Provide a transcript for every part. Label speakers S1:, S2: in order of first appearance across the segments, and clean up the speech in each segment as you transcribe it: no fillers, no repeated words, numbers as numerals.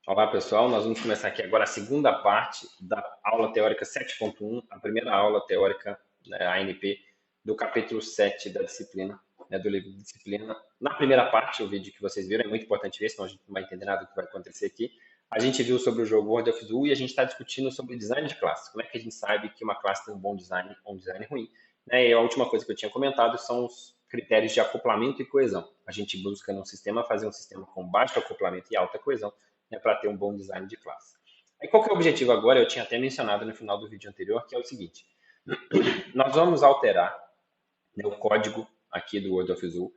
S1: Olá, pessoal. Nós vamos começar aqui agora a segunda parte da aula teórica 7.1, a primeira aula teórica, né, ANP, do capítulo 7 da disciplina, né, do livro de disciplina. Na primeira parte, o vídeo que vocês viram é muito importante ver, senão a gente não vai entender nada do que vai acontecer aqui. A gente viu sobre o jogo World of Zoo e a gente está discutindo sobre design de classe. Como é que a gente sabe que uma classe tem um bom design ou um design ruim? Né, e a última coisa que eu tinha comentado são os critérios de acoplamento e coesão. A gente busca num sistema fazer um sistema com baixo acoplamento e alta coesão, né, para ter um bom design de classe. Aí qual que é o objetivo agora? Eu tinha até mencionado no final do vídeo anterior, que é o seguinte: nós vamos alterar, né, o código aqui do World of Zoo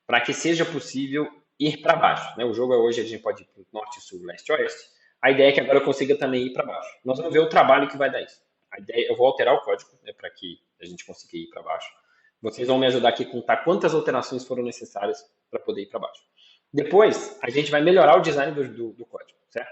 S1: para que seja possível ir para baixo. Né? O jogo hoje a gente pode ir para o norte, sul, leste, oeste. A ideia é que agora eu consiga também ir para baixo. Nós vamos ver o trabalho que vai dar isso. A ideia, eu vou alterar o código, né, para que a gente consiga ir para baixo. Vocês vão me ajudar aqui a contar quantas alterações foram necessárias para poder ir para baixo. Depois, a gente vai melhorar o design do código, certo?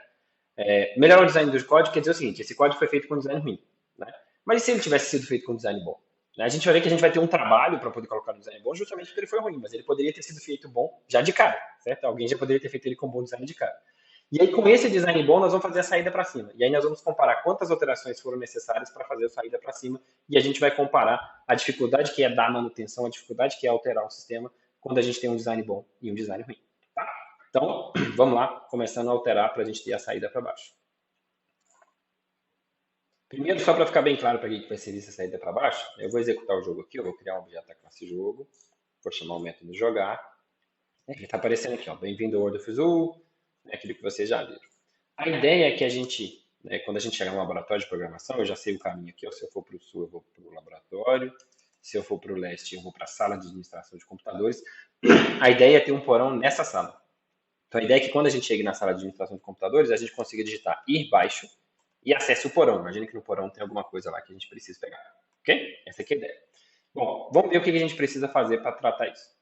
S1: Melhorar o design do código quer dizer o seguinte: esse código foi feito com design ruim, né? Mas e se ele tivesse sido feito com design bom? Né? A gente vai ver que a gente vai ter um trabalho para poder colocar no design bom, justamente porque ele foi ruim, mas ele poderia ter sido feito bom já de cara, certo? Alguém já poderia ter feito ele com bom design de cara. E aí, com esse design bom, nós vamos fazer a saída para cima. E aí, nós vamos comparar quantas alterações foram necessárias para fazer a saída para cima. E a gente vai comparar a dificuldade que é dar manutenção, a dificuldade que é alterar um sistema quando a gente tem um design bom e um design ruim. Tá? Então, vamos lá, começando a alterar para a gente ter a saída para baixo. Primeiro, só para ficar bem claro para que vai ser essa saída para baixo, eu vou executar o jogo aqui, eu vou criar um objeto da classe jogo, vou chamar o método jogar. Ele está aparecendo aqui, ó, bem-vindo ao World of Zoo, aquilo que vocês já viram. A ideia é que a gente, né, quando a gente chegar no laboratório de programação, eu já sei o caminho aqui, ó, se eu for para o sul, eu vou para o laboratório, se eu for para o leste, eu vou para a sala de administração de computadores. A ideia é ter um porão nessa sala. Então, a ideia é que quando a gente chegue na sala de administração de computadores, a gente consiga digitar ir baixo e acesse o porão. Imagina que no porão tem alguma coisa lá que a gente precisa pegar. Ok? Essa aqui é a ideia. Bom, vamos ver o que a gente precisa fazer para tratar isso.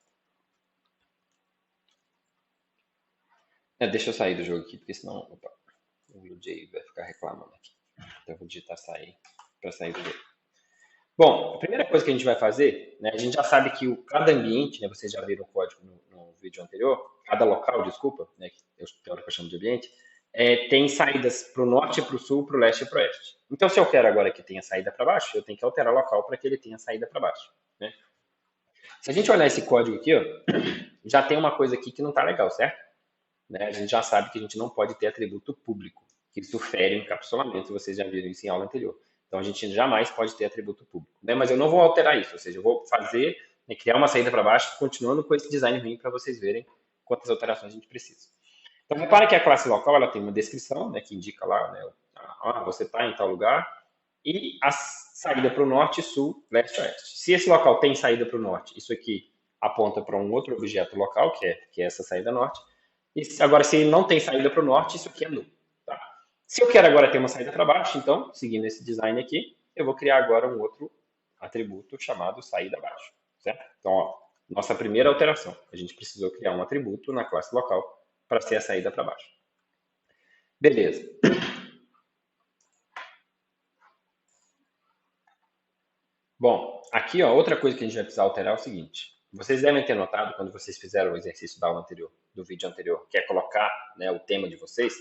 S1: Deixa eu sair do jogo aqui, porque senão o Jay vai ficar reclamando aqui. Então, eu vou digitar sair para sair do jogo. Bom, a primeira coisa que a gente vai fazer, né, a gente já sabe que cada ambiente, né, vocês já viram o código no vídeo anterior, cada local, desculpa, né, que tem hora que eu chamo de ambiente, tem saídas para o norte, para o sul, para o leste e para o oeste. Então, se eu quero agora que tenha saída para baixo, eu tenho que alterar o local para que ele tenha saída para baixo. Né? Se a gente olhar esse código aqui, ó, já tem uma coisa aqui que não está legal, certo? Né? A gente já sabe que a gente não pode ter atributo público, que isso fere o encapsulamento, vocês já viram isso em aula anterior. Então a gente jamais pode ter atributo público. Né? Mas eu não vou alterar isso, ou seja, eu vou fazer, né, criar uma saída para baixo, continuando com esse design ruim para vocês verem quantas alterações a gente precisa. Então repare que a classe local ela tem uma descrição, né, que indica lá, né, você está em tal lugar, e a saída para o norte, sul, leste, oeste. Se esse local tem saída para o norte, isso aqui aponta para um outro objeto local, que é essa saída norte. E agora, se ele não tem saída para o norte, isso aqui é nulo. Tá? Se eu quero agora ter uma saída para baixo, então, seguindo esse design aqui, eu vou criar agora um outro atributo chamado saída abaixo. Certo? Então, ó, nossa primeira alteração. A gente precisou criar um atributo na classe local para ser a saída para baixo. Beleza. Bom, aqui, ó, outra coisa que a gente vai precisar alterar é o seguinte. Vocês devem ter notado quando vocês fizeram o exercício da aula anterior, do vídeo anterior, que é colocar, né, o tema de vocês,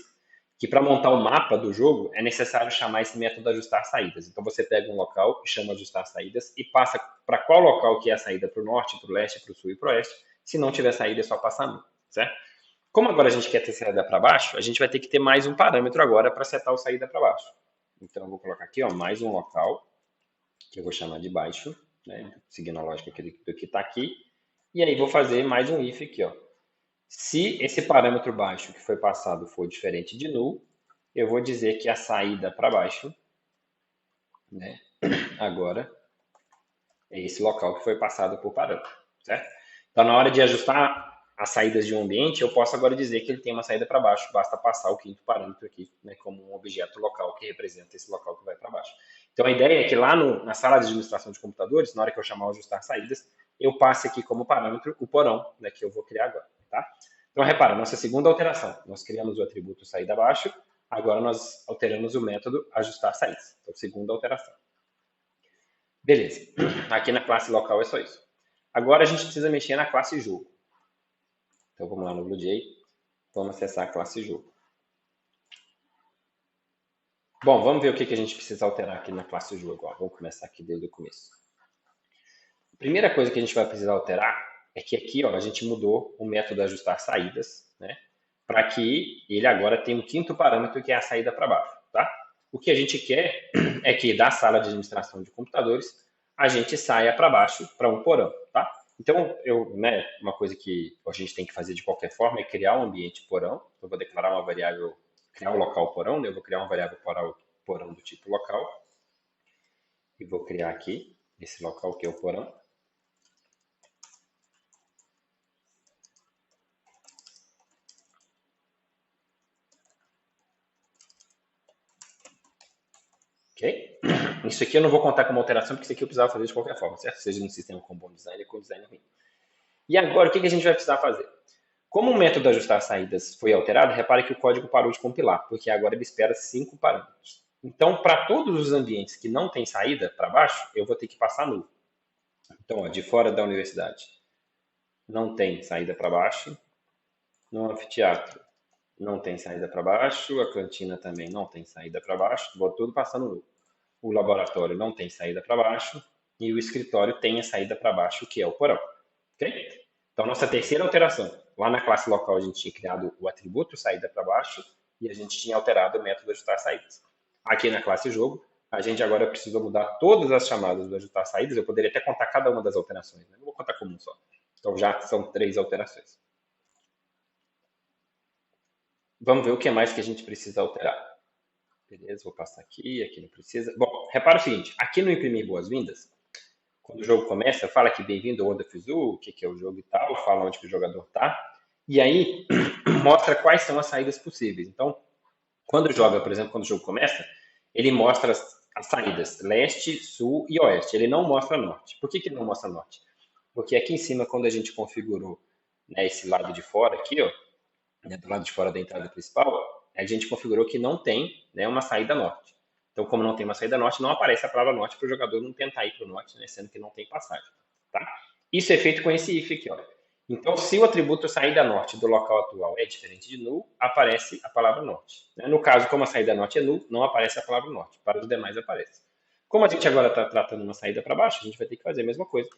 S1: que para montar o mapa do jogo é necessário chamar esse método ajustar saídas. Então você pega um local e chama ajustar saídas e passa para qual local que é a saída para o norte, para o leste, para o sul e para o oeste. Se não tiver saída, é só passar no, certo? Como agora a gente quer ter saída para baixo, a gente vai ter que ter mais um parâmetro agora para setar o saída para baixo. Então eu vou colocar aqui, ó, mais um local que eu vou chamar de baixo, né, seguindo a lógica do que está aqui. E aí vou fazer mais um if aqui, ó. Se esse parâmetro baixo que foi passado for diferente de null, eu vou dizer que a saída para baixo, né, agora é esse local que foi passado por parâmetro, certo? Então, na hora de ajustar as saídas de um ambiente, eu posso agora dizer que ele tem uma saída para baixo, basta passar o quinto parâmetro aqui, né, como um objeto local que representa esse local que vai para baixo. Então, a ideia é que lá na sala de administração de computadores, na hora que eu chamar o ajustar saídas, eu passe aqui como parâmetro o porão, né, que eu vou criar agora, tá? Então, repara, nossa segunda alteração, nós criamos o atributo saída abaixo, agora nós alteramos o método ajustar saídas. Então, segunda alteração. Beleza. Aqui na classe local é só isso. Agora a gente precisa mexer na classe jogo. Então vamos lá no BlueJ, vamos acessar a classe jogo. Bom, vamos ver o que a gente precisa alterar aqui na classe jogo. Ó. Vamos começar aqui desde o começo. A primeira coisa que a gente vai precisar alterar é que aqui ó, a gente mudou o método ajustar saídas, né? Para que ele agora tenha um quinto parâmetro, que é a saída para baixo. Tá? O que a gente quer é que da sala de administração de computadores a gente saia para baixo para um porão. Tá? Então, uma coisa que a gente tem que fazer de qualquer forma é criar um ambiente porão. Eu vou declarar uma variável, criar um local porão, né? Eu vou criar uma variável porão do tipo local. E vou criar aqui esse local que é o porão. Ok? Isso aqui eu não vou contar como alteração, porque isso aqui eu precisava fazer de qualquer forma, certo? Seja no sistema com bom design ou com design ruim. E agora, o que a gente vai precisar fazer? Como o método ajustar saídas foi alterado, repare que o código parou de compilar, porque agora ele espera 5 parâmetros. Então, para todos os ambientes que não tem saída para baixo, eu vou ter que passar nulo. Então, ó, de fora da universidade, não tem saída para baixo. No anfiteatro, não tem saída para baixo. A cantina também não tem saída para baixo. Vou tudo passando nulo. O laboratório não tem saída para baixo. E o escritório tem a saída para baixo, que é o porão. Ok? Então, nossa terceira alteração. Lá na classe local, a gente tinha criado o atributo saída para baixo e a gente tinha alterado o método ajustar saídas. Aqui na classe jogo, a gente agora precisa mudar todas as chamadas do ajustar saídas. Eu poderia até contar cada uma das alterações, né? Não vou contar como um só. Então, já são 3 alterações. Vamos ver o que mais que a gente precisa alterar. Beleza, vou passar aqui, aqui não precisa. Bom, repara o seguinte, aqui no imprimir boas-vindas, quando o jogo começa, fala que bem-vindo ao Onda Fizul, o que é o jogo e tal, fala onde que o jogador está, e aí mostra quais são as saídas possíveis. Então, quando joga, por exemplo, quando o jogo começa, ele mostra as saídas leste, sul e oeste. Ele não mostra norte. Por que ele não mostra norte? Porque aqui em cima, quando a gente configurou, né, esse lado de fora aqui, ó, né, do lado de fora da entrada principal, a gente configurou que não tem, né, uma saída norte. Então, como não tem uma saída norte, não aparece a palavra norte para o jogador não tentar ir para o norte, né, sendo que não tem passagem. Tá? Isso é feito com esse if aqui. Ó. Então, se o atributo saída norte do local atual é diferente de null, aparece a palavra norte. Né? No caso, como a saída norte é null, não aparece a palavra norte. Para os demais, aparece. Como a gente agora está tratando uma saída para baixo, a gente vai ter que fazer a mesma coisa.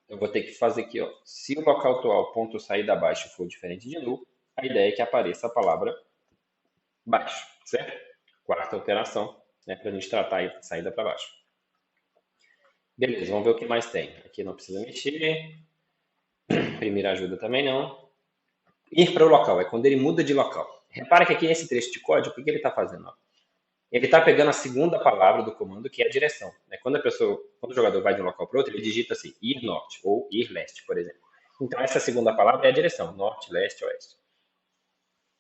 S1: Eu vou ter que fazer aqui, ó, se o local atual ponto saída abaixo for diferente de null, a ideia é que apareça a palavra baixo, certo? Quarta alteração, né, para a gente tratar a saída para baixo. Beleza, vamos ver o que mais tem. Aqui não precisa mexer. Primeira ajuda também não. Ir para o local, é quando ele muda de local. Repara que aqui nesse trecho de código, o que ele está fazendo? Ó? Ele está pegando a segunda palavra do comando, que é a direção. Né? Quando o jogador vai de um local para outro, ele digita assim, ir norte ou ir leste, por exemplo. Então, essa segunda palavra é a direção, norte, leste, oeste.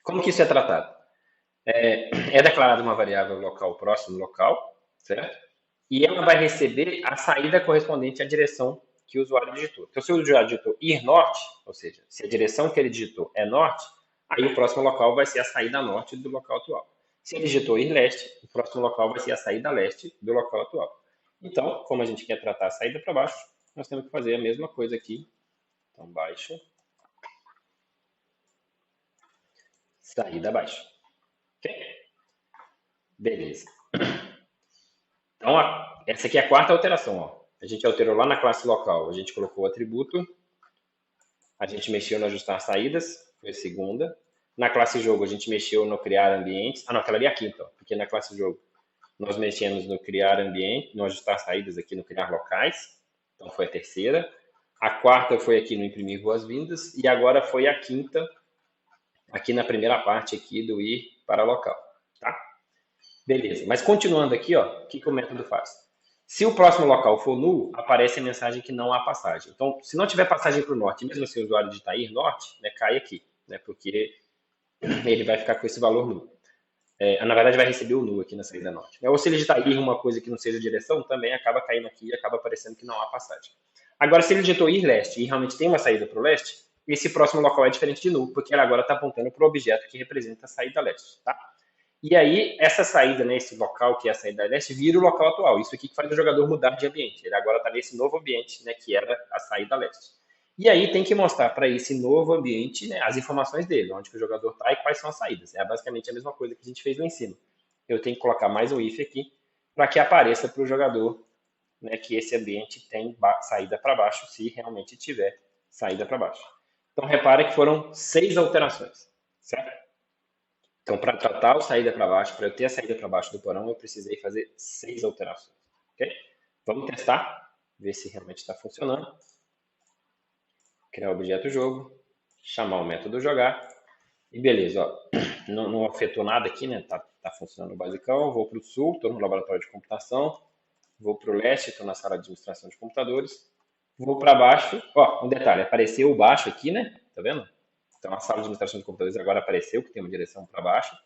S1: Como que isso é tratado? É declarada uma variável local próximo local, certo? E ela vai receber a saída correspondente à direção que o usuário digitou. Então, se o usuário digitou ir norte, ou seja, se a direção que ele digitou é norte, aí o próximo local vai ser a saída norte do local atual. Se ele digitou ir leste, o próximo local vai ser a saída leste do local atual. Então, como a gente quer tratar a saída para baixo, nós temos que fazer a mesma coisa aqui. Então, baixo, saída abaixo. Ok? Beleza. Então, essa aqui é a quarta alteração. Ó. A gente alterou lá na classe local. A gente colocou o atributo. A gente mexeu no ajustar saídas. Foi a segunda. Na classe jogo, a gente mexeu no criar ambientes. Ah, não, aquela ali é a quinta. Ó, porque na classe jogo, nós mexemos no criar ambiente, no ajustar saídas aqui, no criar locais. Então, foi a terceira. A quarta foi aqui no imprimir boas-vindas. E agora foi a quinta, aqui na primeira parte aqui do ir para local. Tá? Beleza, mas continuando aqui, ó, o que o método faz? Se o próximo local for null, aparece a mensagem que não há passagem. Então, se não tiver passagem para o norte, mesmo assim o usuário digitar ir norte, né, cai aqui, né, porque ele vai ficar com esse valor null. Na verdade, vai receber o null aqui na saída norte. Ou se ele digitar ir uma coisa que não seja direção, também acaba caindo aqui e acaba aparecendo que não há passagem. Agora, se ele digitou ir leste e realmente tem uma saída para o leste, esse próximo local é diferente de null, porque ele agora está apontando para o objeto que representa a saída leste. Tá? E aí, essa saída, né, esse local que é a saída leste, vira o local atual. Isso aqui que faz o jogador mudar de ambiente. Ele agora está nesse novo ambiente, né, que era a saída leste. E aí tem que mostrar para esse novo ambiente, né, as informações dele, onde que o jogador está e quais são as saídas. É basicamente a mesma coisa que a gente fez lá em cima. eu tenho que colocar mais um if aqui para que apareça para o jogador, né, que esse ambiente tem saída para baixo, se realmente tiver saída para baixo. Então, repare que foram 6 alterações, certo? Então, para tratar o saída para baixo, para eu ter a saída para baixo do porão, eu precisei fazer 6 alterações, ok? Vamos testar, ver se realmente está funcionando. Criar o objeto jogo, chamar o método jogar, e beleza, ó, não afetou nada aqui, né? Tá funcionando o basicão. Vou para o sul, estou no laboratório de computação. Vou para o leste, estou na sala de administração de computadores. Vou para baixo, ó, um detalhe, apareceu o baixo aqui, né? Tá vendo? Então a sala de administração de computadores agora apareceu, que tem uma direção para baixo.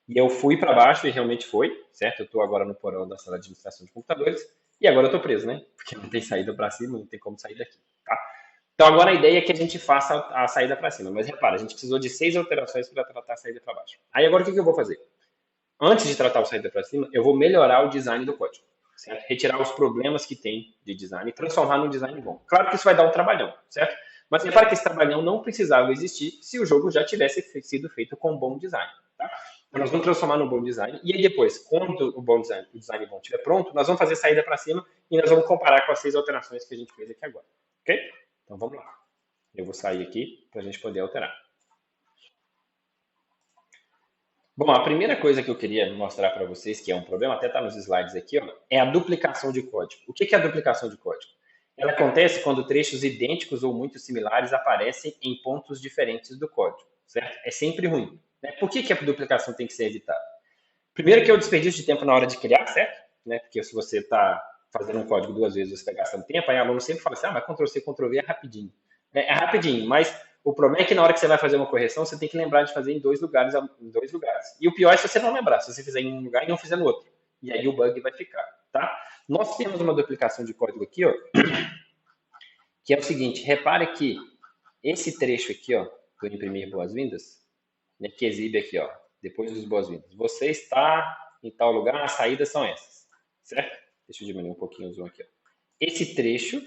S1: E eu fui para baixo e realmente foi, certo? Eu estou agora no porão da sala de administração de computadores. E agora eu estou preso, né? Porque não tem saída para cima, não tem como sair daqui, tá? Então agora a ideia é que a gente faça a saída para cima. Mas repara, a gente precisou de 6 alterações para tratar a saída para baixo. Aí agora o que eu vou fazer? Antes de tratar a saída para cima, eu vou melhorar o design do código. Certo? Retirar os problemas que tem de design e transformar num design bom. Claro que isso vai dar um trabalhão, certo? Mas repara que esse trabalhão não precisava existir se o jogo já tivesse sido feito com bom design. Tá? Então nós vamos transformar num bom design e aí depois, quando o design bom estiver pronto, nós vamos fazer saída para cima e nós vamos comparar com as 6 alterações que a gente fez aqui agora. Ok? Então vamos lá. Eu vou sair aqui para a gente poder alterar. Bom, a primeira coisa que eu queria mostrar para vocês, que é um problema, até está nos slides aqui, ó, é a duplicação de código. O que é a duplicação de código? Ela acontece quando trechos idênticos ou muito similares aparecem em pontos diferentes do código, certo? É sempre ruim. Né? Por que a duplicação tem que ser evitada? Primeiro que é o desperdício de tempo na hora de criar, certo? Né? Porque se você está fazendo um código 2 vezes, você está gastando tempo, aí o aluno sempre fala assim, mas Ctrl-C, Ctrl-V é rapidinho. É rapidinho, mas o problema é que na hora que você vai fazer uma correção, você tem que lembrar de fazer em dois lugares. E o pior é se você não lembrar, se você fizer em um lugar e não fizer no outro. E aí o bug vai ficar, tá? Nós temos uma duplicação de código aqui, ó, que é o seguinte, repare que esse trecho aqui, ó, do imprimir boas-vindas, né, que exibe aqui, ó, depois dos boas-vindas. Você está em tal lugar, as saídas são essas, certo? Deixa eu diminuir um pouquinho o zoom aqui, ó. Esse trecho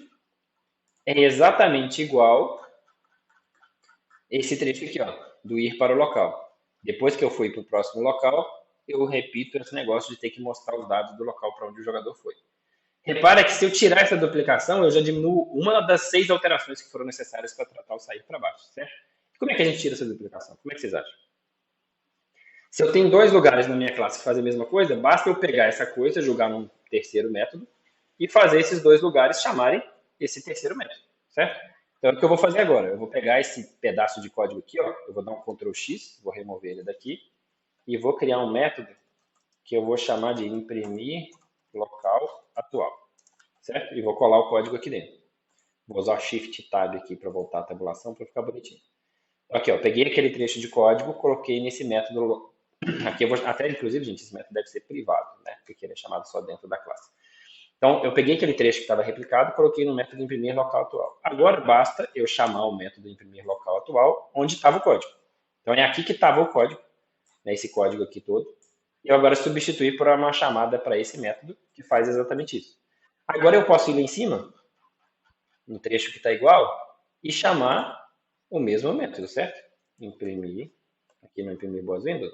S1: é exatamente igual esse trecho aqui, ó, do ir para o local. Depois que eu fui para o próximo local, eu repito esse negócio de ter que mostrar os dados do local para onde o jogador foi. Repara que se eu tirar essa duplicação, eu já diminuo uma das 6 alterações que foram necessárias para tratar o sair para baixo, certo? Como é que a gente tira essa duplicação? Como é que vocês acham? Se eu tenho 2 lugares na minha classe que fazem a mesma coisa, basta eu pegar essa coisa, jogar num terceiro método e fazer esses 2 lugares chamarem esse terceiro método, certo? Então, o que eu vou fazer agora? Eu vou pegar esse pedaço de código aqui, ó, eu vou dar um Ctrl X, vou remover ele daqui, e vou criar um método que eu vou chamar de imprimir local atual, certo? E vou colar o código aqui dentro. Vou usar o Shift Tab aqui para voltar a tabulação para ficar bonitinho. Aqui, ó, peguei aquele trecho de código, coloquei nesse método. Aqui eu vou, até inclusive, gente, esse método deve ser privado, né? Porque ele é chamado só dentro da classe. Então, eu peguei aquele trecho que estava replicado, coloquei no método imprimir local atual. Agora basta eu chamar o método imprimir local atual onde estava o código. Então, é aqui que estava o código, né, esse código aqui todo. E eu agora substituir por uma chamada para esse método que faz exatamente isso. Agora eu posso ir lá em cima, no trecho que está igual, e chamar o mesmo método, certo? Imprimir, aqui no imprimir boas-vindas,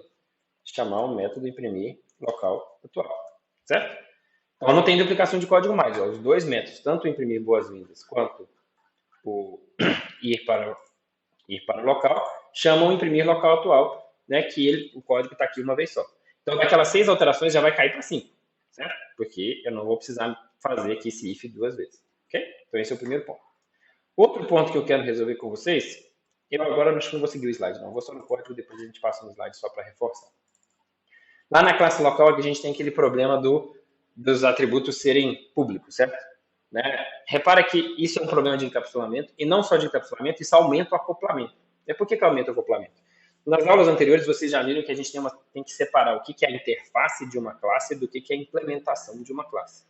S1: chamar o método imprimir local atual, certo? Então não tem duplicação de código mais. Ó. Os 2 métodos, tanto o imprimir boas-vindas quanto o ir para o local, chamam o imprimir local atual, né, que o código está aqui uma vez só. Então daquelas 6 alterações já vai cair para 5, certo? Porque eu não vou precisar fazer aqui esse if 2 vezes. Ok? Então esse é o primeiro ponto. Outro ponto que eu quero resolver com vocês, eu agora acho que não vou seguir o slide, não. Vou só no código, depois a gente passa no slide só para reforçar. Lá na classe local a gente tem aquele problema dos atributos serem públicos, certo? Né? Repara que isso é um problema de encapsulamento, e não só de encapsulamento, isso aumenta o acoplamento. E por que aumenta o acoplamento? Nas aulas anteriores, vocês já viram que a gente tem que separar o que é a interface de uma classe do que é a implementação de uma classe.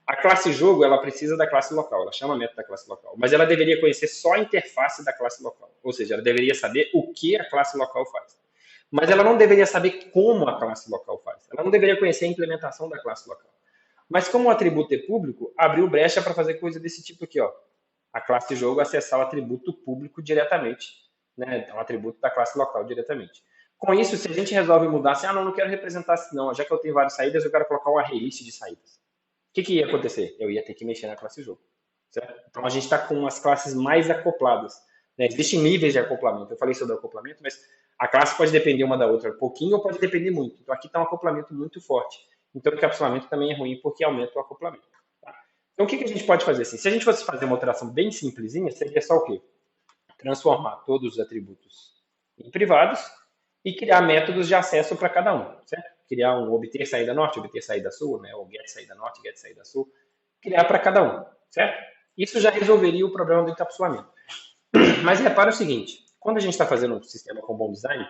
S1: A classe jogo, ela precisa da classe local, ela chama método da classe local, mas ela deveria conhecer só a interface da classe local, ou seja, ela deveria saber o que a classe local faz. Mas ela não deveria saber como a classe local faz, ela não deveria conhecer a implementação da classe local. Mas como o atributo é público, abriu brecha para fazer coisa desse tipo aqui, ó. A classe jogo acessar o atributo público diretamente, né? Então, o atributo da classe local diretamente. Com isso, se a gente resolve mudar assim, não quero representar assim, não, já que eu tenho várias saídas, eu quero colocar um array list de saídas. O que ia acontecer? Eu ia ter que mexer na classe jogo. Certo? Então a gente está com as classes mais acopladas. Né? Existem níveis de acoplamento. Eu falei sobre acoplamento, mas a classe pode depender uma da outra um pouquinho ou pode depender muito. Então aqui está um acoplamento muito forte. Então o encapsulamento também é ruim porque aumenta o acoplamento. Tá? Então o que a gente pode fazer assim? Se a gente fosse fazer uma alteração bem simplesinha, seria só o quê? Transformar todos os atributos em privados e criar métodos de acesso para cada um. Certo? Criar um obter saída norte, obter saída sul, né? Ou get saída norte, get saída sul. Criar para cada um. Certo? Isso já resolveria o problema do encapsulamento. Mas repara o seguinte, quando a gente está fazendo um sistema com bom design,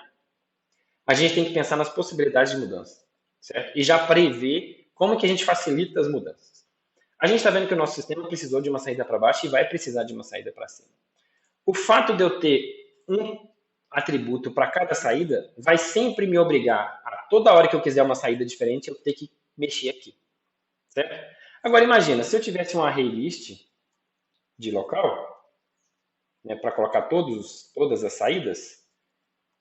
S1: a gente tem que pensar nas possibilidades de mudança, certo? E já prever como que a gente facilita as mudanças. A gente está vendo que o nosso sistema precisou de uma saída para baixo e vai precisar de uma saída para cima. O fato de eu ter um atributo para cada saída vai sempre me obrigar a toda hora que eu quiser uma saída diferente, eu ter que mexer aqui, certo? Agora imagina, se eu tivesse um array list de local, né, para colocar todas as saídas,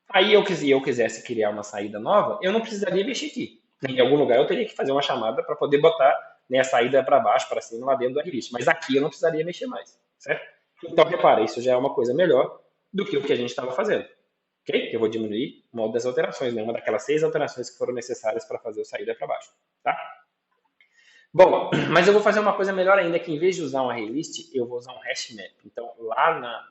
S1: aí eu quisesse criar uma saída nova, eu não precisaria mexer aqui. Em algum lugar eu teria que fazer uma chamada para poder botar, né, a saída para baixo, para cima, lá dentro do array list. Mas aqui eu não precisaria mexer mais, certo? Então, repara, isso já é uma coisa melhor do que o que a gente estava fazendo. Ok? Eu vou diminuir uma das alterações, né, uma daquelas 6 alterações que foram necessárias para fazer o saída para baixo. Tá? Bom, mas eu vou fazer uma coisa melhor ainda, que em vez de usar um array list, eu vou usar um hash map. Então, lá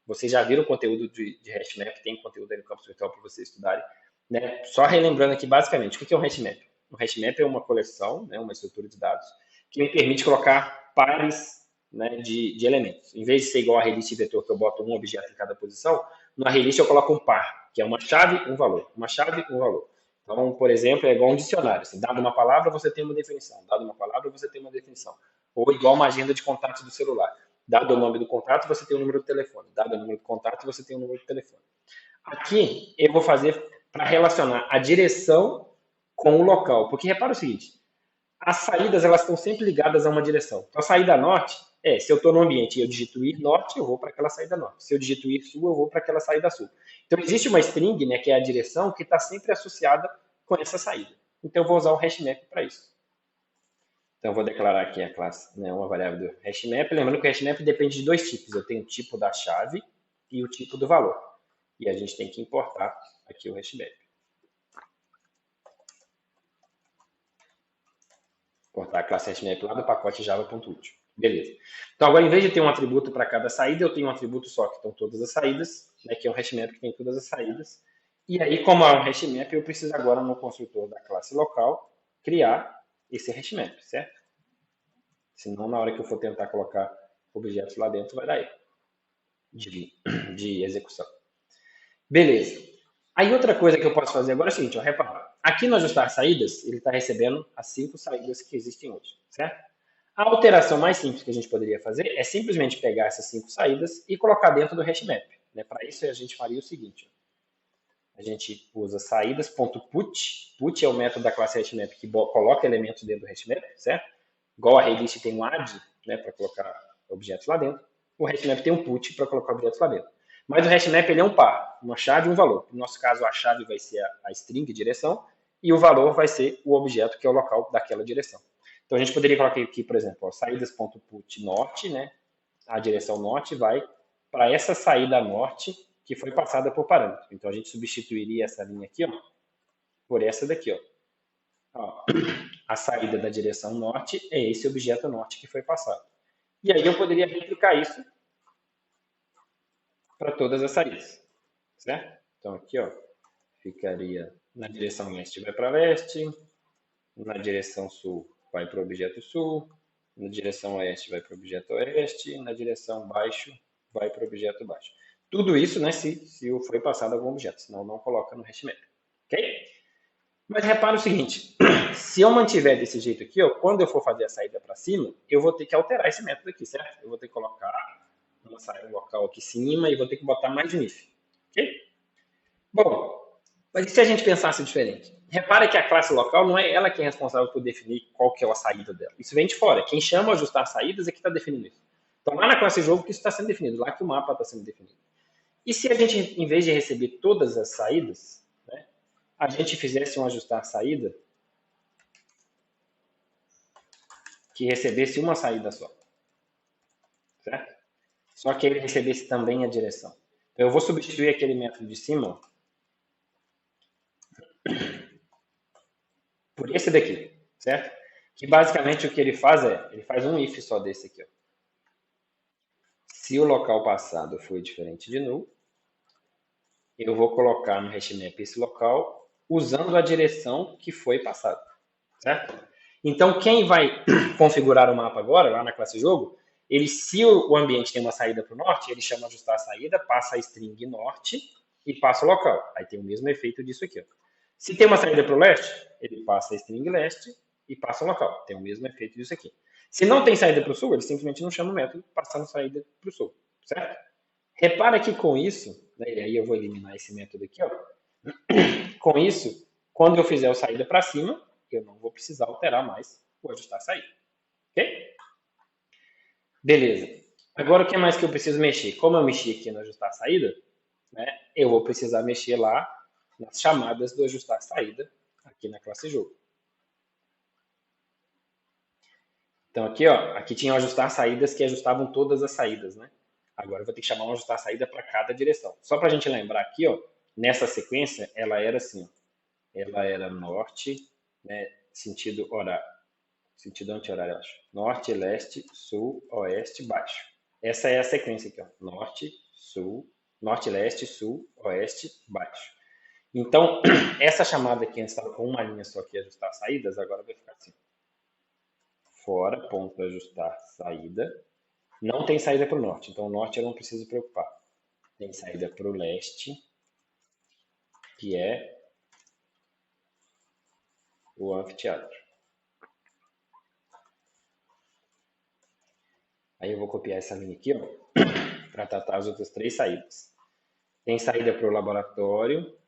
S1: vocês já viram o conteúdo de hash map, tem conteúdo aí no campus virtual para vocês estudarem. Né? Só relembrando aqui, basicamente, o que é um hash map? Um hash map é uma coleção, né, uma estrutura de dados, que me permite colocar pares, né, de elementos. Em vez de ser igual a array list vetor, que eu boto um objeto em cada posição, no array list eu coloco um par, que é uma chave, um valor. Uma chave, um valor. Então, por exemplo, é igual um dicionário. Assim, dado uma palavra, você tem uma definição. Dado uma palavra, você tem uma definição. Ou igual uma agenda de contatos do celular. Dado o nome do contato, você tem o número do telefone. Dado o número do contato, você tem o número do telefone. Aqui, eu vou fazer para relacionar a direção com o local. Porque repara o seguinte, as saídas elas estão sempre ligadas a uma direção. Então, a saída norte se eu estou no ambiente e eu digito ir norte, eu vou para aquela saída norte. Se eu digito ir sul, eu vou para aquela saída sul. Então, existe uma string, né, que é a direção, que está sempre associada com essa saída. Então, eu vou usar o hashmap para isso. Então, eu vou declarar aqui a classe, né, uma variável do hashmap. Lembrando que o hashmap depende de 2 tipos. Eu tenho o tipo da chave e o tipo do valor. E a gente tem que importar aqui o hashmap. Importar a classe hashmap lá do pacote java.util. Beleza. Então, agora, em vez de ter um atributo para cada saída, eu tenho um atributo só que estão todas as saídas, né, que é um hashmap que tem todas as saídas. E aí, como é um hashmap, eu preciso agora, no construtor da classe local, criar esse hashmap, certo? Senão, na hora que eu for tentar colocar objetos lá dentro, vai dar erro de execução. Beleza. Aí, outra coisa que eu posso fazer agora é o seguinte, ó, repara. Aqui no ajustar saídas, ele está recebendo as 5 saídas que existem hoje, certo? A alteração mais simples que a gente poderia fazer é simplesmente pegar essas 5 saídas e colocar dentro do hashmap. Né? Para isso, a gente faria o seguinte. A gente usa saídas.put. Put é o método da classe hashmap que coloca elementos dentro do hashmap, certo? Igual a arraylist tem um add, né, para colocar objetos lá dentro. O hashmap tem um put para colocar objetos lá dentro. Mas o hashmap ele é um par, uma chave e um valor. No nosso caso, a chave vai ser a string, direção, e o valor vai ser o objeto que é o local daquela direção. Então, a gente poderia colocar aqui, por exemplo, saídas.put norte, né? A direção norte vai para essa saída norte que foi passada por parâmetro. Então, a gente substituiria essa linha aqui, ó, por essa daqui, ó. A saída da direção norte é esse objeto norte que foi passado. E aí eu poderia replicar isso para todas as saídas, certo? Então, aqui, ó, ficaria na direção leste vai para leste, na direção sul vai para o objeto sul, na direção oeste vai para o objeto oeste, na direção baixo vai para o objeto baixo. Tudo isso, né, se foi passado algum objeto, senão não coloca no hashmap, ok? Mas repara o seguinte, se eu mantiver desse jeito aqui, ó, quando eu for fazer a saída para cima, eu vou ter que alterar esse método aqui, certo? Eu vou ter que colocar uma saída local aqui em cima e vou ter que botar mais um if, ok? Bom, mas e se a gente pensasse diferente? Repara que a classe local não é ela que é responsável por definir qual que é a saída dela. Isso vem de fora. Quem chama ajustar saídas é que está definindo isso. Então, lá na classe jogo que isso está sendo definido, lá que o mapa está sendo definido. E se a gente, em vez de receber todas as saídas, a gente fizesse um ajustar saída que recebesse uma saída só, certo? Só que ele recebesse também a direção. Então, eu vou substituir aquele método de cima por esse daqui, certo? Que basicamente o que ele faz ele faz um if só desse aqui, ó. Se o local passado foi diferente de null, eu vou colocar no hashmap esse local usando a direção que foi passada, certo? Então, quem vai configurar o mapa agora, lá na classe jogo, se o ambiente tem uma saída para o norte, ele chama ajustar a saída, passa a string norte e passa o local. Aí tem o mesmo efeito disso aqui, ó. Se tem uma saída para o leste, ele passa a string leste e passa o local. Tem o mesmo efeito disso aqui. Se não tem saída para o sul, ele simplesmente não chama o método passando saída para o sul, certo? Repara que com isso, né, e aí eu vou eliminar esse método aqui, ó. Com isso, quando eu fizer o saída para cima, eu não vou precisar alterar mais o ajustar saída. Ok? Beleza. Agora o que mais que eu preciso mexer? Como eu mexi aqui no ajustar saída, né, eu vou precisar mexer lá nas chamadas do ajustar saída aqui na classe jogo. Então aqui, ó, aqui tinha o ajustar saídas que ajustavam todas as saídas, né? Agora eu vou ter que chamar um ajustar saída para cada direção. Só para a gente lembrar aqui, ó, nessa sequência, ela era assim, ó, ela era norte, né, sentido horário, sentido anti-horário, eu acho. Norte, leste, sul, oeste, baixo. Essa é a sequência aqui, ó. Norte, sul, norte, leste, sul, oeste, baixo. Então, essa chamada aqui antes estava com uma linha só aqui, ajustar saídas, agora vai ficar assim. Fora, ponto, ajustar saída. Não tem saída para o norte, então o norte eu não preciso preocupar. Tem saída para o leste, que é o anfiteatro. Aí eu vou copiar essa linha aqui, ó, para tratar as outras três saídas. Tem saída para o laboratório,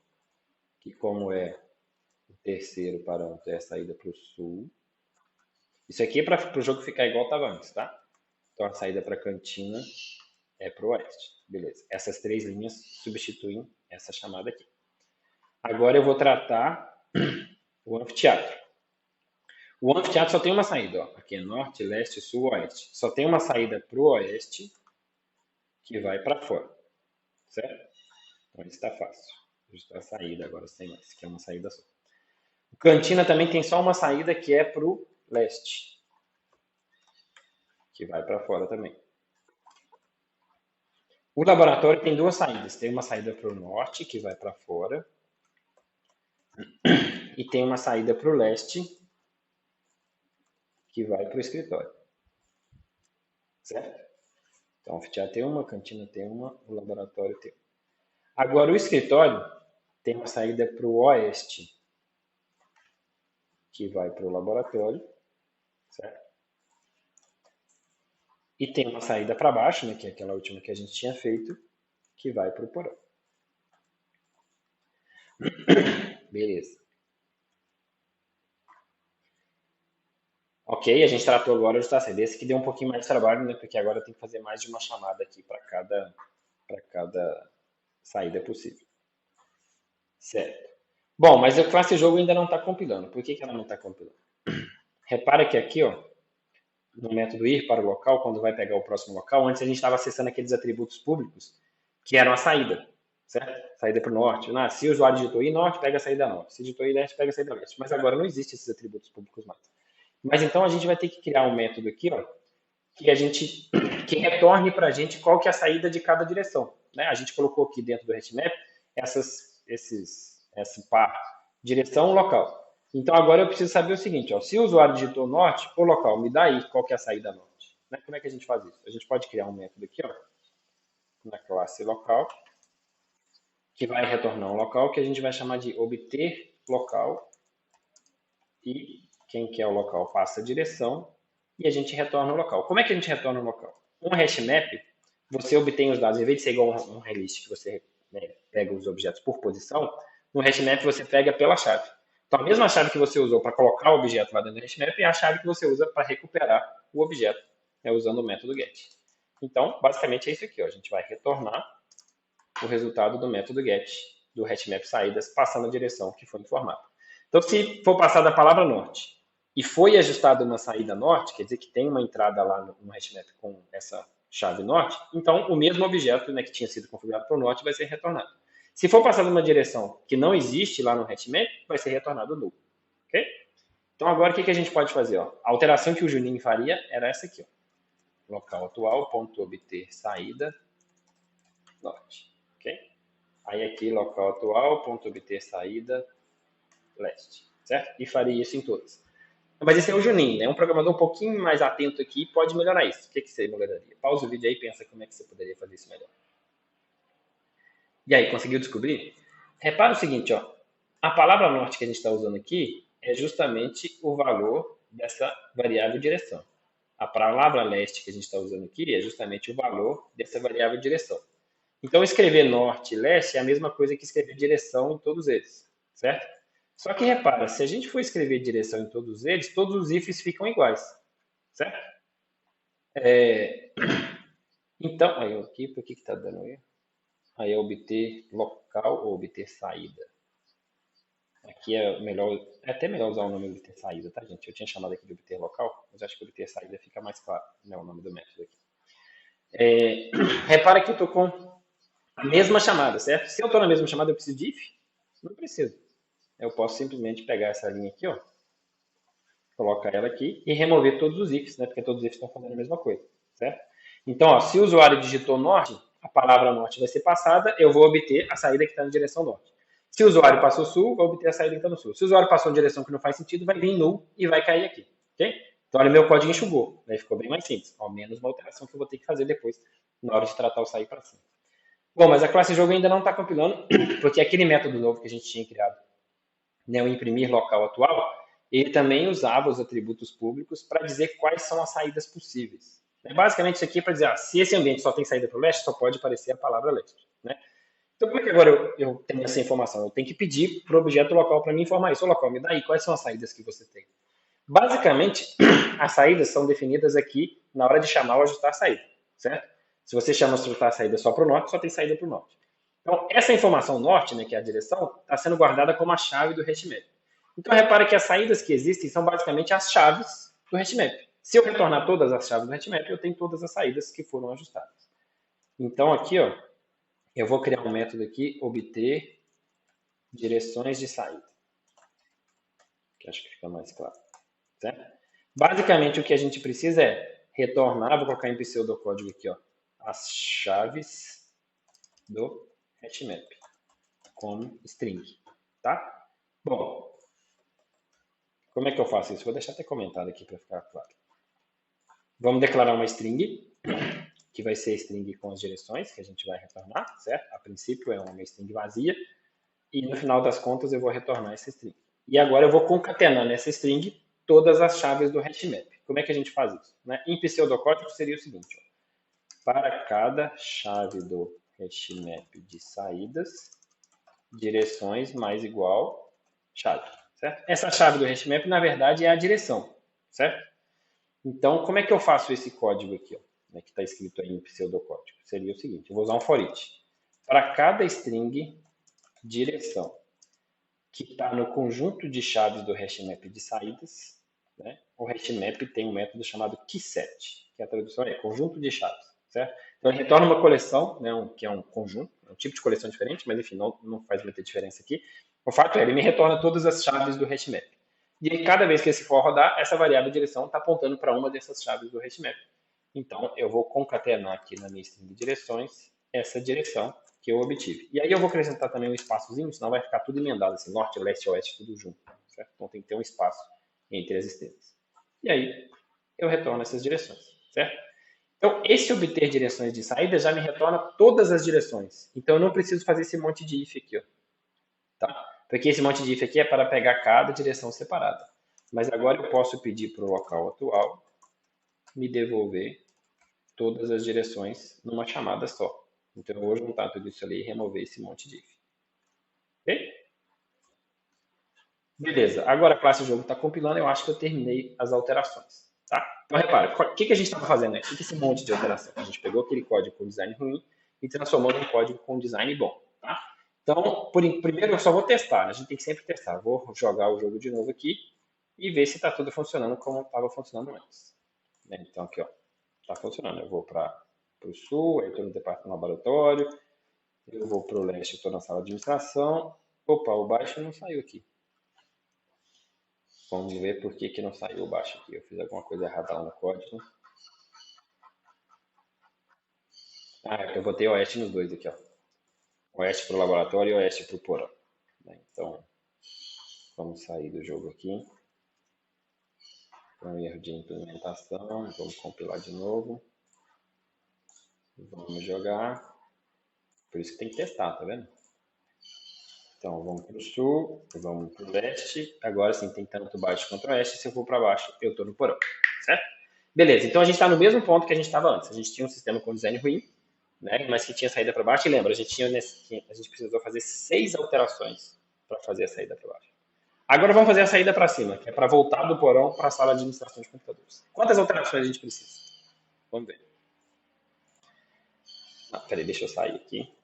S1: que como é o terceiro parâmetro, é a saída para o sul. Isso aqui é para o jogo ficar igual estava antes, tá? Então a saída para a cantina é para o oeste. Beleza. Essas três linhas substituem essa chamada aqui. Agora eu vou tratar o anfiteatro. O anfiteatro só tem uma saída, ó. Aqui é norte, leste, sul, oeste. Só tem uma saída para o oeste que vai para fora, certo? Então isso está fácil. Ajustar a saída agora sem mais, que é uma saída só. O cantina também tem só uma saída que é para o leste, que vai para fora também. O laboratório tem duas saídas. Tem uma saída para o norte, que vai para fora, e tem uma saída para o leste, que vai para o escritório. Certo? Então, o anfiteatro tem uma, a cantina tem uma, o laboratório tem uma. Agora, o escritório tem uma saída para o oeste, que vai para o laboratório, certo? E tem uma saída para baixo, né, que é aquela última que a gente tinha feito, que vai para o porão. Beleza. Ok, a gente tratou agora o ajustar saída. Esse que deu um pouquinho mais de trabalho, né, porque agora tem que fazer mais de uma chamada aqui para cada saída possível. Certo. Bom, mas a classe jogo ainda não está compilando. Por que ela não está compilando? Repara que aqui, ó, no método ir para o local, quando vai pegar o próximo local, antes a gente estava acessando aqueles atributos públicos que eram a saída, certo? Saída para o norte. Se o usuário digitou ir norte, pega a saída norte. Se digitou ir leste, pega a saída leste. Mas agora não existe esses atributos públicos mais. Mas então a gente vai ter que criar um método aqui, ó, que retorne para a gente qual que é a saída de cada direção. Né? A gente colocou aqui dentro do HashMap esse par direção local. Então agora eu preciso saber o seguinte, ó, se o usuário digitou norte, o local, me dá aí qual que é a saída norte. Né? Como é que a gente faz isso? A gente pode criar um método aqui, ó, na classe local, que vai retornar um local que a gente vai chamar de obter local, e quem quer o local passa a direção, e a gente retorna o local. Como é que a gente retorna o local? Um hashmap, você obtém os dados, em vez de ser igual um relist, que você, né, pega os objetos por posição, no hashmap você pega pela chave. Então, a mesma chave que você usou para colocar o objeto lá dentro do hashmap é a chave que você usa para recuperar o objeto, né, usando o método get. Então, basicamente é isso aqui. Ó. A gente vai retornar o resultado do método get do HashMap saídas passando a direção que foi informada. Então, se for passada a palavra norte e foi ajustada uma saída norte, quer dizer que tem uma entrada lá no HashMap com essa chave norte, então o mesmo objeto, né, que tinha sido configurado para o norte vai ser retornado. Se for passada uma direção que não existe lá no HashMap, vai ser retornado null. Ok? Então agora o que a gente pode fazer? Ó? A alteração que o Juninho faria era essa aqui. Ó. Local atual, ponto obter saída norte. Ok? Aí aqui, local atual, ponto obter saída leste. Certo? E faria isso em todas. Mas esse é o Juninho, né? Um programador um pouquinho mais atento aqui pode melhorar isso. O que você melhoraria? Pausa o vídeo aí e pensa como é que você poderia fazer isso melhor. E aí, conseguiu descobrir? Repara o seguinte, ó. A palavra norte que a gente está usando aqui é justamente o valor dessa variável direção. A palavra leste que a gente está usando aqui é justamente o valor dessa variável direção. Então, escrever norte e leste é a mesma coisa que escrever direção em todos eles, certo? Só que repara, se a gente for escrever direção em todos eles, todos os ifs ficam iguais, certo? Então, aí aqui, por que está dando erro? Aí é obter local ou obter saída. Aqui é melhor, é até melhor usar o nome obter saída, tá, gente? Eu tinha chamado aqui de obter local, mas acho que obter saída fica mais claro, né, o nome do método aqui. Repara que eu estou com a mesma chamada, certo? Se eu estou na mesma chamada, eu preciso de if? Não preciso. Eu posso simplesmente pegar essa linha aqui, ó, colocar ela aqui e remover todos os ifs, né? Porque todos os ifs estão fazendo a mesma coisa, certo? Então, ó, se o usuário digitou norte, a palavra norte vai ser passada, eu vou obter a saída que está na direção norte. Se o usuário passou sul, vou obter a saída que está no sul. Se o usuário passou em direção que não faz sentido, vai vir null e vai cair aqui, ok? Então, olha, meu código enxugou, né? Ficou bem mais simples, ao menos uma alteração que eu vou ter que fazer depois, na hora de tratar o sair para cima. Bom, mas a classe jogo ainda não está compilando, porque aquele método novo que a gente tinha criado, né, o imprimir local atual, ele também usava os atributos públicos para dizer quais são as saídas possíveis. Basicamente, isso aqui é para dizer, se esse ambiente só tem saída para o leste, só pode aparecer a palavra leste. Né? Então, como é que agora eu tenho essa informação? Eu tenho que pedir para o objeto local para me informar isso. Ô, local, me dá aí, quais são as saídas que você tem? Basicamente, as saídas são definidas aqui na hora de chamar ou ajustar a saída, certo? Se você chama ou ajustar a saída só para o norte, só tem saída para o norte. Então, essa informação norte, né, que é a direção, está sendo guardada como a chave do HashMap. Então, repare que as saídas que existem são basicamente as chaves do HashMap. Se eu retornar todas as chaves do HashMap, eu tenho todas as saídas que foram ajustadas. Então, aqui, ó, eu vou criar um método aqui, obter direções de saída. Que acho que fica mais claro. Certo? Basicamente, o que a gente precisa é retornar, vou colocar em pseudocódigo aqui, ó, as chaves do HashMap como string, tá? Bom, como é que eu faço isso? Vou deixar até comentado aqui para ficar claro. Vamos declarar uma string, que vai ser a string com as direções que a gente vai retornar, certo? A princípio é uma string vazia, e no final das contas eu vou retornar essa string. E agora eu vou concatenar nessa string todas as chaves do HashMap. Como é que a gente faz isso? Né? Em pseudocódigo seria o seguinte, ó, para cada chave do HashMap de saídas, direções mais igual chave, certo? Essa chave do HashMap, na verdade, é a direção, certo? Então, como é que eu faço esse código aqui, ó, né, que está escrito aí em pseudocódigo? Seria o seguinte, eu vou usar um for each. Para cada string direção que está no conjunto de chaves do HashMap de saídas, né, o HashMap tem um método chamado keyset, que a tradução é conjunto de chaves, certo? Então, ele retorna uma coleção, né, que é um conjunto, é um tipo de coleção diferente, mas enfim, não faz muita diferença aqui. O fato é, ele me retorna todas as chaves do HashMap. E aí, cada vez que esse for rodar, essa variável direção está apontando para uma dessas chaves do HashMap. Então, eu vou concatenar aqui na minha string de direções essa direção que eu obtive. E aí eu vou acrescentar também um espaçozinho, senão vai ficar tudo emendado, assim, norte, leste, oeste, tudo junto. Certo? Então, tem que ter um espaço entre as estrelas. E aí, eu retorno essas direções, certo? Então, esse obter direções de saída já me retorna todas as direções. Então, eu não preciso fazer esse monte de if aqui, ó. Tá? Porque esse monte de if aqui é para pegar cada direção separada. Mas agora eu posso pedir para o local atual me devolver todas as direções numa chamada só. Então eu vou juntar tudo isso ali e remover esse monte de if. Ok? Beleza. Agora a classe jogo está compilando, eu acho que eu terminei as alterações. Tá? Então repara, o que a gente estava fazendo aqui? O que é esse monte de alteração? A gente pegou aquele código com design ruim e transformou num código com design bom. Tá? Então, primeiro eu só vou testar, né? A gente tem que sempre testar. Vou jogar o jogo de novo aqui e ver se está tudo funcionando como estava funcionando antes. Então, aqui, ó, está funcionando. Eu vou para o sul, aí estou no departamento laboratório, eu vou para o leste, estou na sala de administração. Opa, o baixo não saiu aqui. Vamos ver por que, que não saiu o baixo aqui. Eu fiz alguma coisa errada lá no código. Ah, eu botei oeste nos dois aqui, ó. Oeste para o laboratório e oeste para o porão. Então, vamos sair do jogo aqui. Foi um erro de implementação. Vamos compilar de novo. Vamos jogar. Por isso que tem que testar, tá vendo? Então, vamos para o sul, vamos para o leste. Agora sim, tem tanto baixo quanto oeste. Se eu for para baixo, eu estou no porão. Certo? Beleza, então a gente está no mesmo ponto que a gente estava antes. A gente tinha um sistema com design ruim, né, mas que tinha saída para baixo. E lembra, a gente precisou fazer 6 alterações para fazer a saída para baixo. Agora vamos fazer a saída para cima, que é para voltar do porão para a sala de administração de computadores. Quantas alterações a gente precisa? Vamos ver. Peraí, deixa eu sair aqui.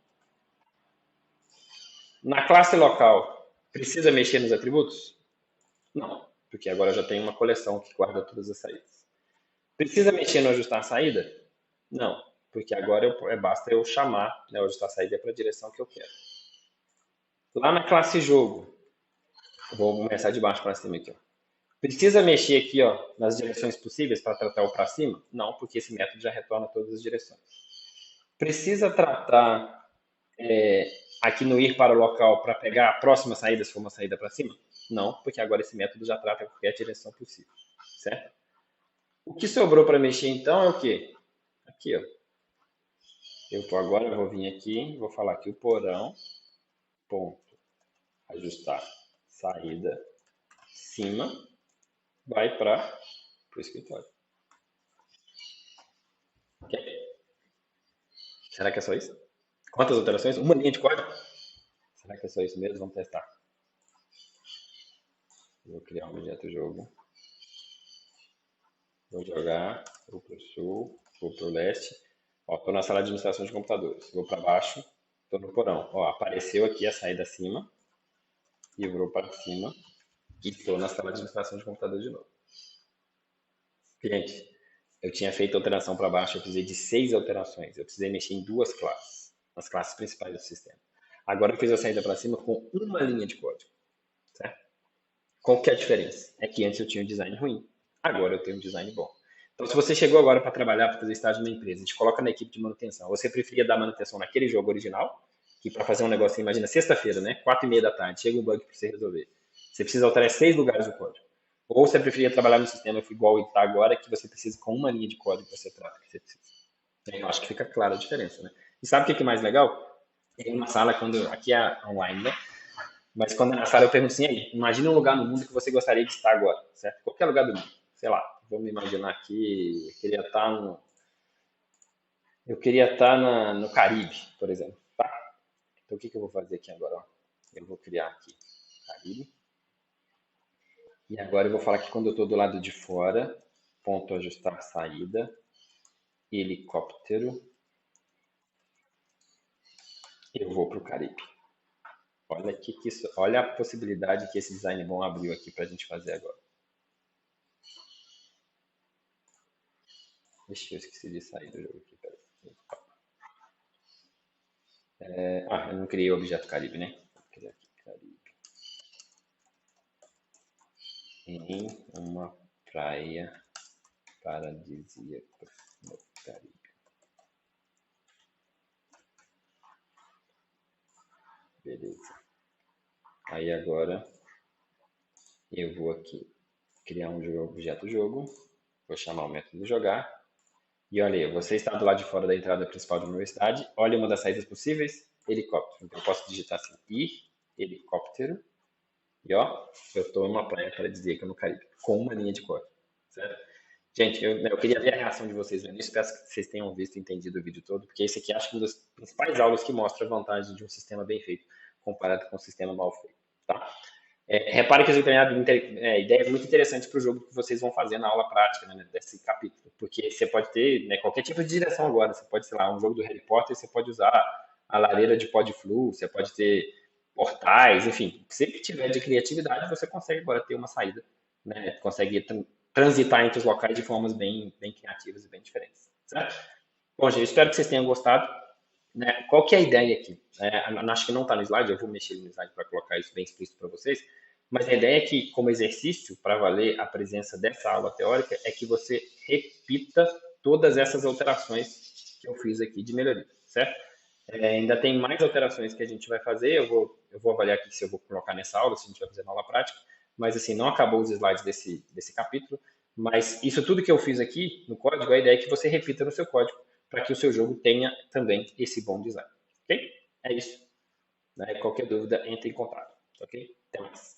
S1: Na classe local, precisa mexer nos atributos? Não, porque agora eu já tenho uma coleção que guarda todas as saídas. Precisa mexer no ajustar a saída? Não, porque agora basta eu chamar, né, o ajustar a saída para a direção que eu quero. Lá na classe jogo, vou começar de baixo para cima aqui. Ó. Precisa mexer aqui, ó, nas direções possíveis para tratar o para cima? Não, porque esse método já retorna todas as direções. Precisa tratar aqui no ir para o local para pegar a próxima saída, se for uma saída para cima? Não, porque agora esse método já trata qualquer direção possível, certo? O que sobrou para mexer então é o quê? Aqui, ó. Agora eu vou vir aqui, vou falar aqui o porão, ponto, ajustar, saída, cima, vai para o escritório. Okay? Será que é só isso? Quantas alterações? Uma linha de código? Será que é só isso mesmo? Vamos testar. Vou criar um objeto jogo. Vou jogar, vou para o sul, vou para o leste. Estou na sala de administração de computadores. Vou para baixo, estou no porão. Ó, apareceu aqui a saída acima. E eu vou para cima. E estou na sala de administração de computadores de novo. Gente, eu tinha feito alteração para baixo, eu precisei de 6 alterações. Eu precisei mexer em 2 classes, nas classes principais do sistema. Agora eu fiz a saída para cima com uma linha de código. Certo? Qual que é a diferença? É que antes eu tinha um design ruim, agora eu tenho um design bom. Então, se você chegou agora para trabalhar, para fazer estágio numa empresa, a gente coloca na equipe de manutenção, você preferia dar manutenção naquele jogo original, que para fazer um negócio, imagina, sexta-feira, né? 4h30 da tarde, chega um bug para você resolver. Você precisa alterar 6 lugares do código. Ou você preferia trabalhar no sistema igual está agora, que você precisa com uma linha de código para você trata que você precisa. Eu acho que fica clara a diferença, né? E sabe o que é mais legal? Em uma sala, aqui é online, né? Mas quando é na sala eu pergunto assim, aí, imagina um lugar no mundo que você gostaria de estar agora, certo? Qualquer lugar do mundo. Sei lá, vamos imaginar aqui, eu queria estar no Caribe, por exemplo. Tá? Então o que eu vou fazer aqui agora? Ó? Eu vou criar aqui Caribe. E agora eu vou falar que quando eu estou do lado de fora, ponto ajustar saída, helicóptero, eu vou para o Caribe. Olha a possibilidade que esse design bom abriu aqui para a gente fazer agora. Ixi, eu esqueci de sair do jogo aqui. Eu não criei o objeto Caribe, né? Vou criar aqui Caribe. Em uma praia paradisíaca no Caribe. Beleza. Aí agora eu vou aqui criar um objeto jogo. Vou chamar o método jogar. E olha aí, você está do lado de fora da entrada principal da universidade. Olha uma das saídas possíveis, helicóptero. Então eu posso digitar assim, ir, helicóptero. E ó, eu estou em uma praia paradisíaca no Caribe, com uma linha de código. Certo? Gente, eu queria ver a reação de vocês vendo isso. Espero que vocês tenham visto e entendido o vídeo todo, porque esse aqui acho que é uma das principais aulas que mostra a vantagem de um sistema bem feito comparado com um sistema mal feito. Tá? Repare que eu tenho ideias muito interessantes para o jogo que vocês vão fazer na aula prática, né, desse capítulo. Porque você pode ter qualquer tipo de direção agora. Você pode, sei lá, um jogo do Harry Potter, você pode usar a lareira de Podflu, você pode ter portais, enfim, se que tiver de criatividade, você consegue agora ter uma saída, né? Consegue transitar entre os locais de formas bem criativas e bem diferentes, certo? Bom, gente, espero que vocês tenham gostado, né? Qual que é a ideia aqui? Acho que não está no slide, eu vou mexer no slide para colocar isso bem explícito para vocês, mas a ideia é que, como exercício, para valer a presença dessa aula teórica, é que você repita todas essas alterações que eu fiz aqui de melhoria, certo? Ainda tem mais alterações que a gente vai fazer, eu vou avaliar aqui se eu vou colocar nessa aula, se a gente vai fazer na aula prática, mas assim, não acabou os slides desse capítulo, mas isso tudo que eu fiz aqui no código, a ideia é que você repita no seu código, para que o seu jogo tenha também esse bom design, ok? É isso. Né? Qualquer dúvida, entre em contato, ok? Até mais.